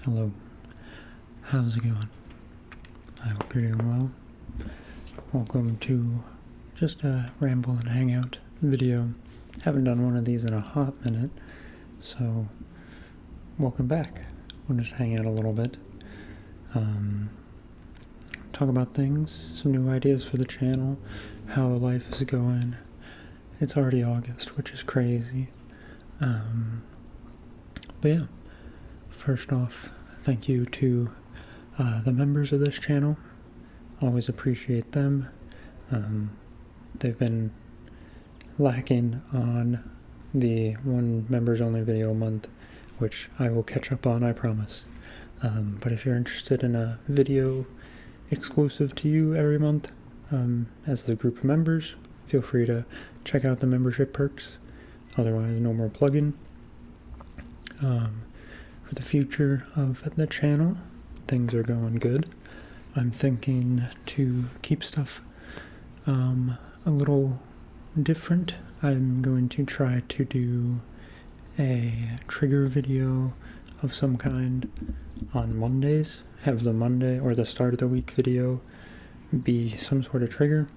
Hello, how's it going? I hope you're doing well. Welcome to just a ramble and hangout video. Haven't done one of these in a hot minute, so welcome back. We'll just hang out a little bit, talk about things, some new ideas for the channel, how life is going. It's already August, which is crazy. But yeah, first off, thank you to the members of this channel. Always appreciate them. They've been lacking on the one members only video a month, which I will catch up on, I promise. But if you're interested in a video exclusive to you every month as the group of members, feel free to check out the membership perks. Otherwise, no more plugging. For the future of the channel, things are going good. I'm thinking to keep stuff a little different. I'm going to try to do a trigger video of some kind on Mondays. Have the Monday or the start of the week video be some sort of trigger,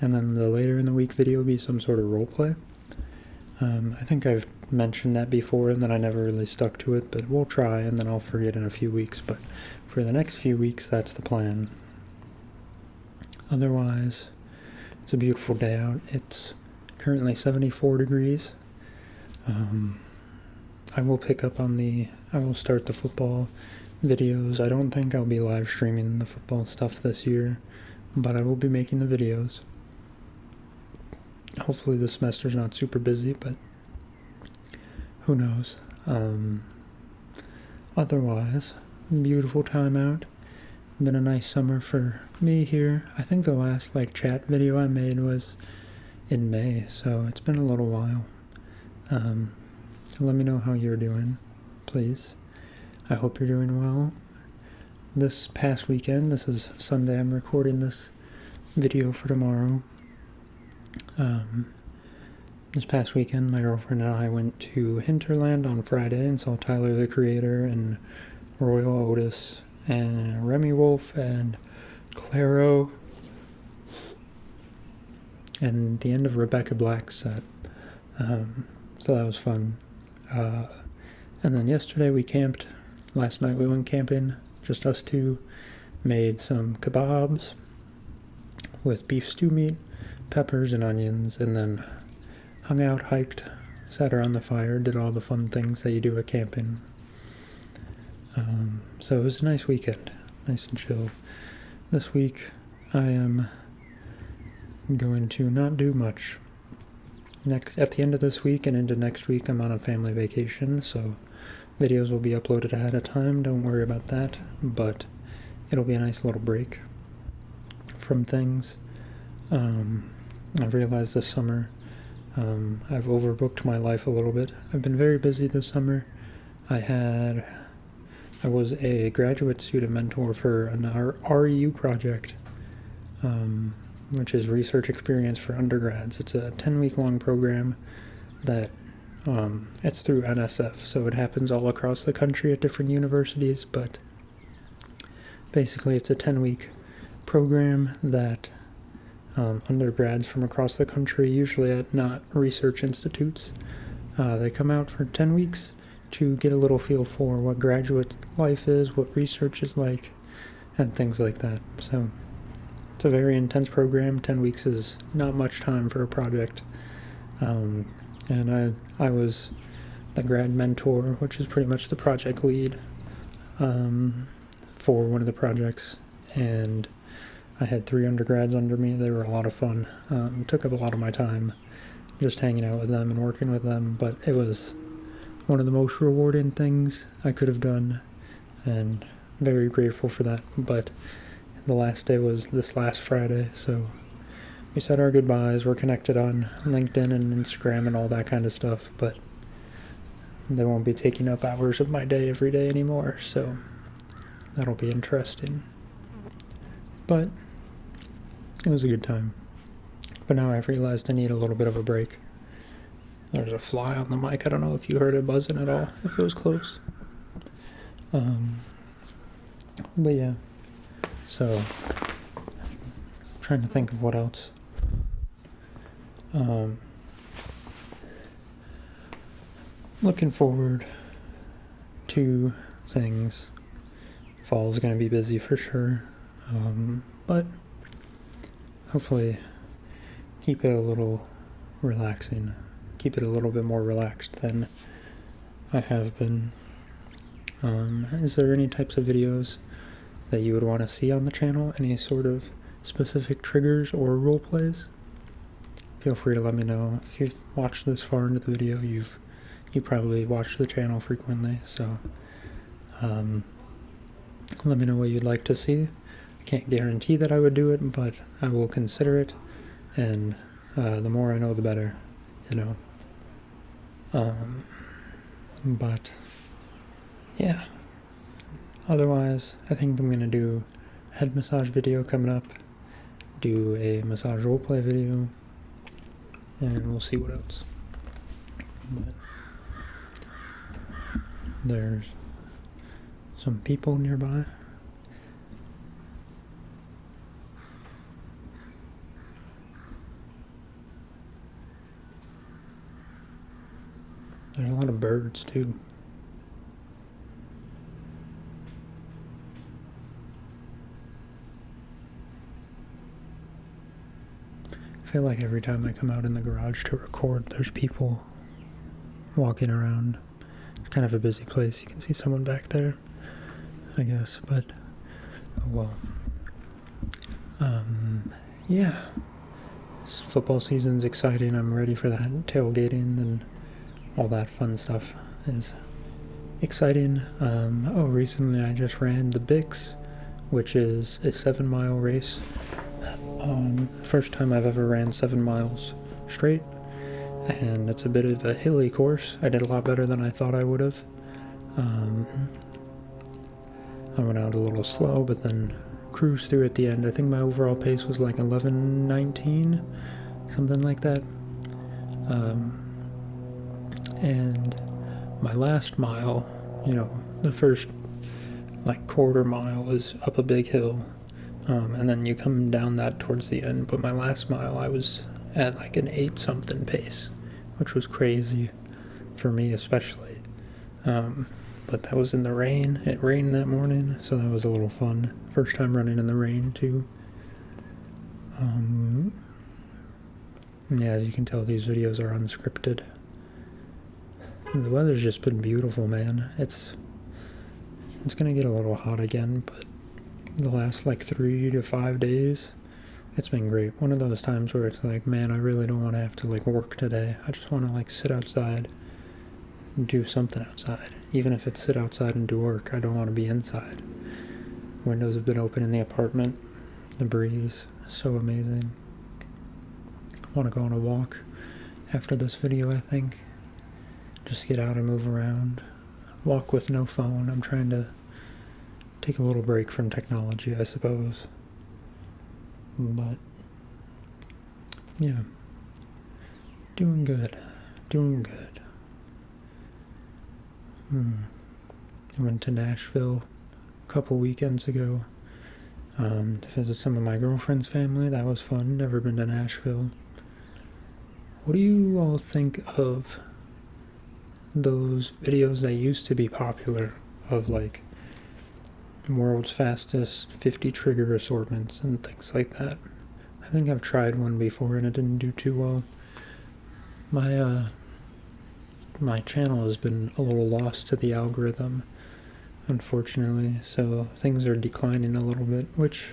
and then the later in the week video be some sort of roleplay. I think I've mentioned that before and then I never really stuck to it, but we'll try and then I'll forget in a few weeks. But for the next few weeks, that's the plan. Otherwise, it's a beautiful day out. It's currently 74 degrees. I will pick up on I will start the football videos. I don't think I'll be live streaming the football stuff this year, but I will be making the videos. Hopefully the semester's not super busy, but who knows. Otherwise, beautiful time out. Been a nice summer for me here. I think the last chat video I made was in May, so it's been a little while. Let me know how you're doing, please. I hope you're doing well. This past weekend, this is Sunday, I'm recording this video for tomorrow. This past weekend, my girlfriend and I went to Hinterland on Friday and saw Tyler, the Creator, and Royal Otis, and Remy Wolf, and Claro, and the end of Rebecca Black's set. So that was fun. And then yesterday we camped. Last night we went camping, just us two. Made some kebabs with beef stew meat, peppers and onions, and then hung out, hiked, sat around the fire, did all the fun things that you do at camping. So it was a nice weekend, nice and chill. This week I am going to not do much. At the end of this week and into next week, I'm on a family vacation, so videos will be uploaded ahead of time. Don't worry about that, but it'll be a nice little break from things. I've realized this summer I've overbooked my life a little bit. I've been very busy this summer. I was a graduate student mentor for an REU project, which is research experience for undergrads. It's a 10-week long program that it's through NSF, so it happens all across the country at different universities, but basically it's a 10-week program that undergrads from across the country, usually at not research institutes, they come out for 10 weeks to get a little feel for what graduate life is, what research is like, and things like that. So it's a very intense program. 10 weeks is not much time for a project. And I was the grad mentor, which is pretty much the project lead for one of the projects, and I had 3 undergrads under me. They were a lot of fun. Took up a lot of my time just hanging out with them and working with them, but it was one of the most rewarding things I could have done, and very grateful for that. But the last day was this last Friday, so we said our goodbyes. We're connected on LinkedIn and Instagram and all that kind of stuff, but they won't be taking up hours of my day every day anymore, so that'll be interesting. But it was a good time. But now I've realized I need a little bit of a break. There's a fly on the mic. I don't know if you heard it buzzing at all, if it was close. But yeah, so trying to think of what else. Looking forward to things. Fall's gonna be busy for sure, but hopefully keep it a little relaxing. Keep it a little bit more relaxed than I have been. Is there any types of videos that you would want to see on the channel? Any sort of specific triggers or role plays? Feel free to let me know. If you've watched this far into the video, you probably watch the channel frequently, so let me know what you'd like to see. I can't guarantee that I would do it, but I will consider it, and the more I know, the better, you know. But yeah, otherwise, I think I'm gonna do a head massage video coming up, do a massage roleplay video, and we'll see what else. But there's some people nearby. There's a lot of birds too. I feel like every time I come out in the garage to record, there's people walking around. It's kind of a busy place. You can see someone back there, I guess, but oh well. Yeah. Football season's exciting. I'm ready for that. Tailgating and all that fun stuff is exciting. Recently I just ran the Bix, which is a 7-mile race. First time I've ever ran 7 miles straight, and it's a bit of a hilly course. I did a lot better than I thought I would have. I went out a little slow, but then cruised through at the end. I think my overall pace was like 11:19, something like that. And my last mile, you know, the first like quarter mile is up a big hill, and then you come down that towards the end. But my last mile, I was at like an 8-something pace, which was crazy for me especially. But that was in the rain. It rained that morning, so that was a little fun. First time running in the rain too. Yeah, as you can tell, these videos are unscripted. The weather's just been beautiful, man. It's gonna get a little hot again, but the last like 3 to 5 days, it's been great. One of those times where it's like, man, I really don't want to have to like work today. I just want to like sit outside and do something outside. Even if it's sit outside and do work, I don't want to be inside. Windows have been open in the apartment. The breeze is so amazing. I want to go on a walk after this video, I think. Just get out and move around. Walk with no phone. I'm trying to take a little break from technology, I suppose. But yeah, doing good. I went to Nashville a couple weekends ago to visit some of my girlfriend's family. That was fun. Never been to Nashville. What do you all think of those videos that used to be popular of like world's fastest 50 trigger assortments and things like that? I think I've tried one before and it didn't do too well. My channel has been a little lost to the algorithm, unfortunately, so things are declining a little bit, which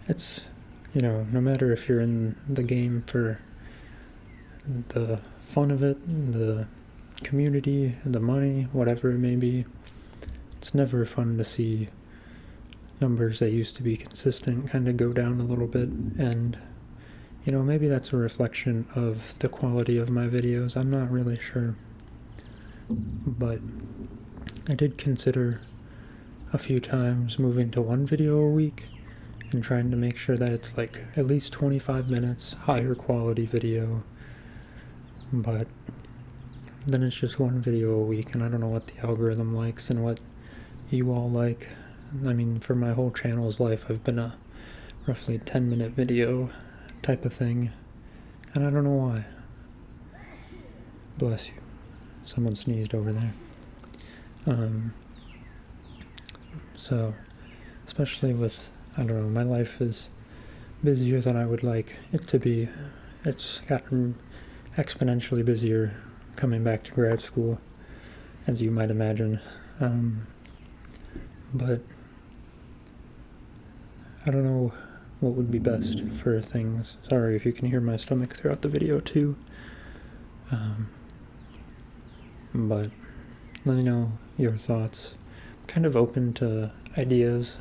it's, you know, no matter if you're in the game for the fun of it, the community, the money, whatever it may be, it's never fun to see numbers that used to be consistent kind of go down a little bit. And you know, maybe that's a reflection of the quality of my videos. I'm not really sure, but I did consider a few times moving to 1 video a week and trying to make sure that it's like at least 25 minutes, higher quality video. But then it's just 1 video a week, and I don't know what the algorithm likes and what you all like. I mean, for my whole channel's life, I've been a roughly 10-minute video type of thing, and I don't know why. Bless you. Someone sneezed over there. So, especially with, I don't know, my life is busier than I would like it to be. It's gotten exponentially busier coming back to grad school, as you might imagine. But I don't know what would be best for things. Sorry if you can hear my stomach throughout the video too. But let me know your thoughts. I'm kind of open to ideas.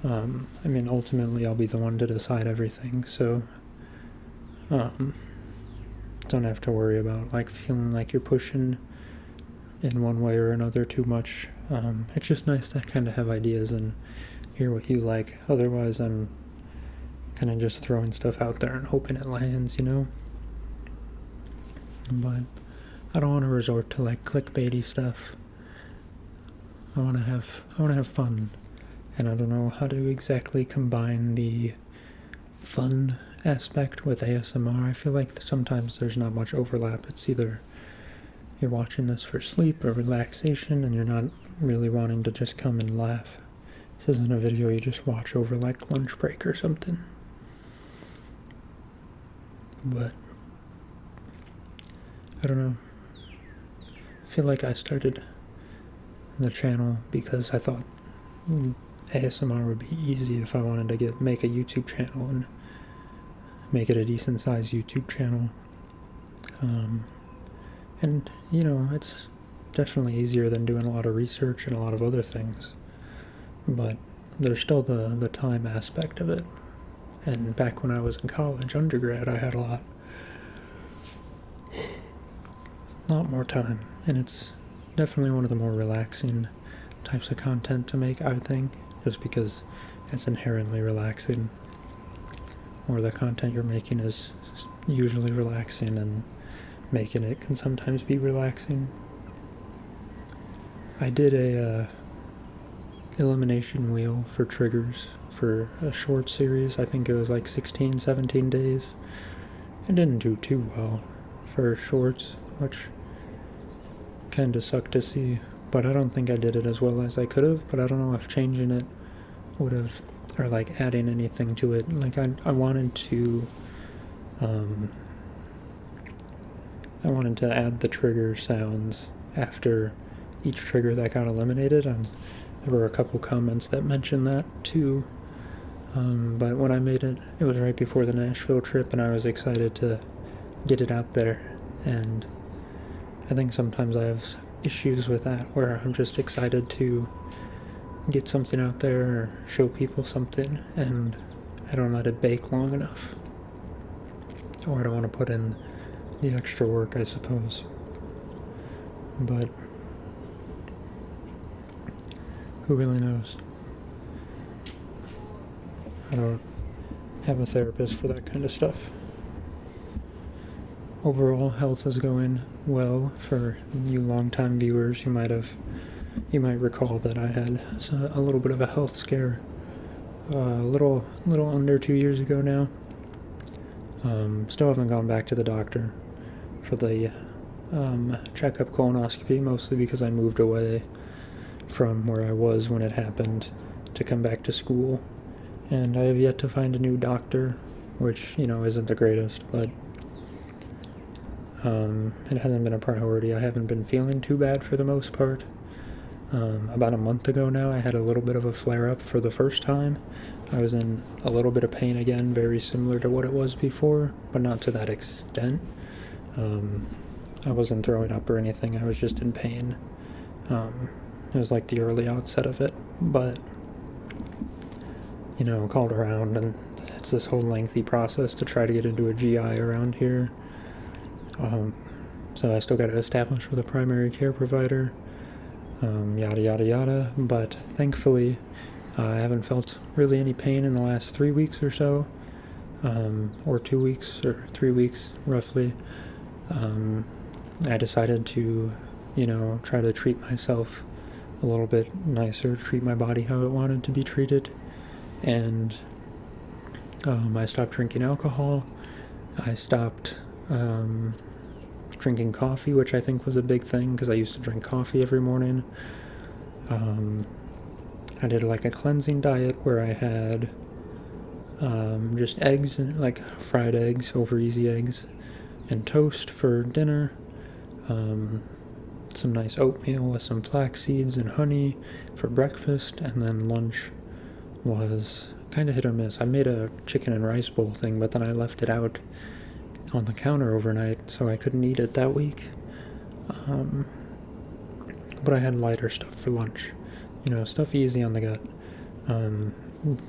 I mean, ultimately I'll be the one to decide everything, so don't have to worry about like feeling like you're pushing in one way or another too much. It's just nice to kind of have ideas and hear what you like. Otherwise I'm kind of just throwing stuff out there and hoping it lands, you know? But I don't want to resort to like clickbaity stuff. I want to have fun, and I don't know how to exactly combine the fun aspect with ASMR. I feel like sometimes there's not much overlap. It's either you're watching this for sleep or relaxation and you're not really wanting to just come and laugh. This isn't a video you just watch over like lunch break or something. But I don't know. I feel like I started the channel because I thought ASMR would be easy if I wanted to make a YouTube channel and make it a decent sized YouTube channel. And you know, it's definitely easier than doing a lot of research and a lot of other things, but there's still the time aspect of it. And back when I was in college, undergrad, I had a lot more time, and it's definitely one of the more relaxing types of content to make, I would think, just because it's inherently relaxing, or the content you're making is usually relaxing, and making it can sometimes be relaxing. I did a elimination wheel for triggers for a short series. I think it was like 16, 17 days. It didn't do too well for shorts, which kind of sucked to see, but I don't think I did it as well as I could have. But I don't know if changing it would have, or like adding anything to it. Like I wanted to add the trigger sounds after each trigger that got eliminated, and there were a couple comments that mentioned that too. But when I made it, it was right before the Nashville trip, and I was excited to get it out there. And I think sometimes I have issues with that, where I'm just excited to get something out there or show people something, and I don't let it bake long enough, or I don't want to put in the extra work, I suppose. But who really knows? I don't have a therapist for that kind of stuff. Overall, health is going well. For you longtime viewers, you might recall that I had a little bit of a health scare a little under 2 years ago now. Still haven't gone back to the doctor for the checkup colonoscopy, mostly because I moved away from where I was when it happened to come back to school, and I have yet to find a new doctor, which, you know, isn't the greatest, but it hasn't been a priority. I haven't been feeling too bad for the most part. About a month ago now, I had a little bit of a flare-up for the first time. I was in a little bit of pain again, very similar to what it was before, but not to that extent. I wasn't throwing up or anything, I was just in pain. It was like the early outset of it, but, you know, called around, and it's this whole lengthy process to try to get into a GI around here. So I still got to establish with a primary care provider, yada yada yada, but thankfully I haven't felt really any pain in the last 3 weeks or so, or 2 weeks, or 3 weeks roughly. I decided to, you know, try to treat myself a little bit nicer, treat my body how it wanted to be treated. And I stopped drinking alcohol. I stopped drinking coffee, which I think was a big thing because I used to drink coffee every morning. I did like a cleansing diet where I had just eggs, like fried eggs, over easy eggs, and toast for dinner. Some nice oatmeal with some flax seeds and honey for breakfast, and then lunch was kind of hit or miss. I made a chicken and rice bowl thing, but then I left it out on the counter overnight, so I couldn't eat it that week. But I had lighter stuff for lunch, stuff easy on the gut.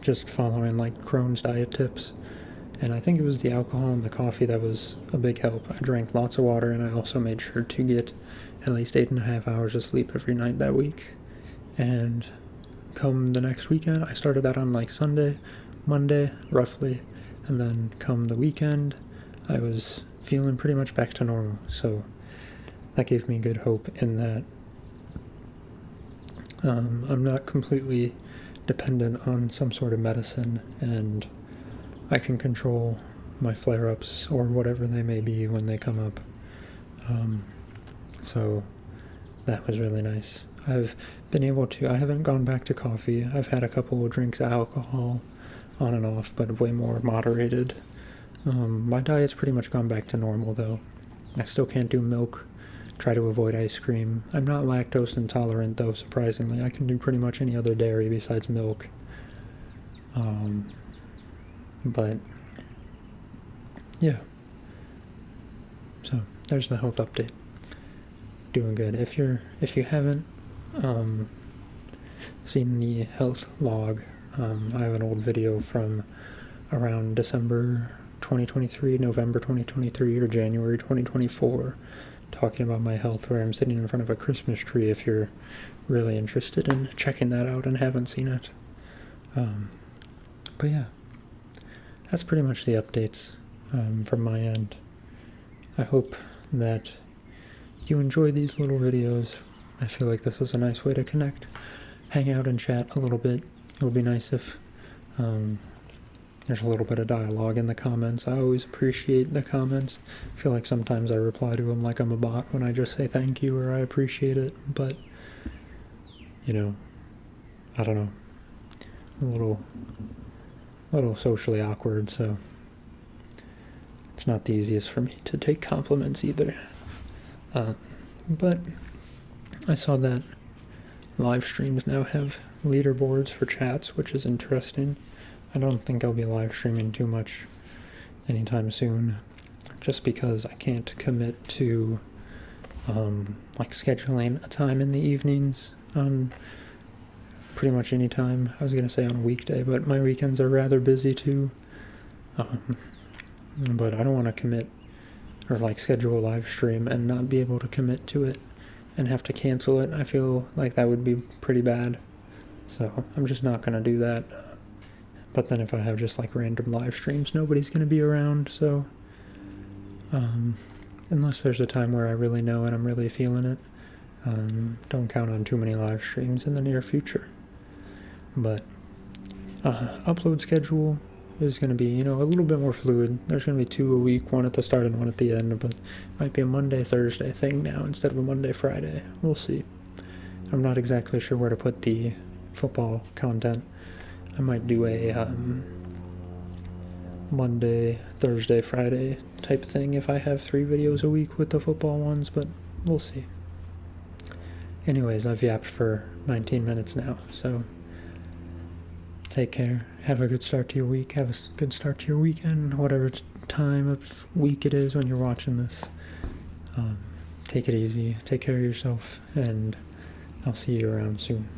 Just following like Crohn's diet tips. And I think it was the alcohol and the coffee that was a big help. I drank lots of water, and I also made sure to get at least 8.5 hours of sleep every night that week. And come the next weekend, I started that on like Sunday, Monday, roughly. And then come the weekend, I was feeling pretty much back to normal. So that gave me good hope in that I'm not completely dependent on some sort of medicine, and I can control my flare-ups or whatever they may be when they come up. So that was really nice. I've been able to, I haven't gone back to coffee. I've had a couple of drinks of alcohol on and off, but way more moderated. My diet's pretty much gone back to normal though. I still can't do milk. Try to avoid ice cream. I'm not lactose intolerant though, surprisingly. I can do pretty much any other dairy besides milk. But yeah. So there's the health update. Doing good. If you haven't seen the health log, I have an old video from around December 2023, November 2023, or January 2024, talking about my health, where I'm sitting in front of a Christmas tree, if you're really interested in checking that out and haven't seen it. But yeah, that's pretty much the updates from my end. I hope that you enjoy these little videos. I feel like this is a nice way to connect, hang out and chat a little bit. It would be nice if there's a little bit of dialogue in the comments. I always appreciate the comments. I feel like sometimes I reply to them like I'm a bot when I just say thank you or I appreciate it, but, I don't know. I'm a little socially awkward, so it's not the easiest for me to take compliments either. But I saw that live streams now have leaderboards for chats, which is interesting. I don't think I'll be live streaming too much anytime soon, just because I can't commit to scheduling a time in the evenings on pretty much any time. I was going to say on a weekday, but my weekends are rather busy too. But I don't want to commit or schedule a live stream and not be able to commit to it and have to cancel it. I feel like that would be pretty bad. So I'm just not going to do that. But then if I have just random live streams, nobody's going to be around. So unless there's a time where I really know and I'm really feeling it, don't count on too many live streams in the near future. But upload schedule is going to be, a little bit more fluid. There's going to be 2 a week, 1 at the start and 1 at the end, but it might be a Monday, Thursday thing now instead of a Monday, Friday. We'll see. I'm not exactly sure where to put the football content. I might do a Monday, Thursday, Friday type thing if I have 3 videos a week with the football ones, but we'll see. Anyways, I've yapped for 19 minutes now, so take care. Have a good start to your week. Have a good start to your weekend, whatever time of week it is when you're watching this. Take it easy. Take care of yourself, and I'll see you around soon.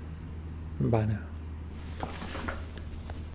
Bye now.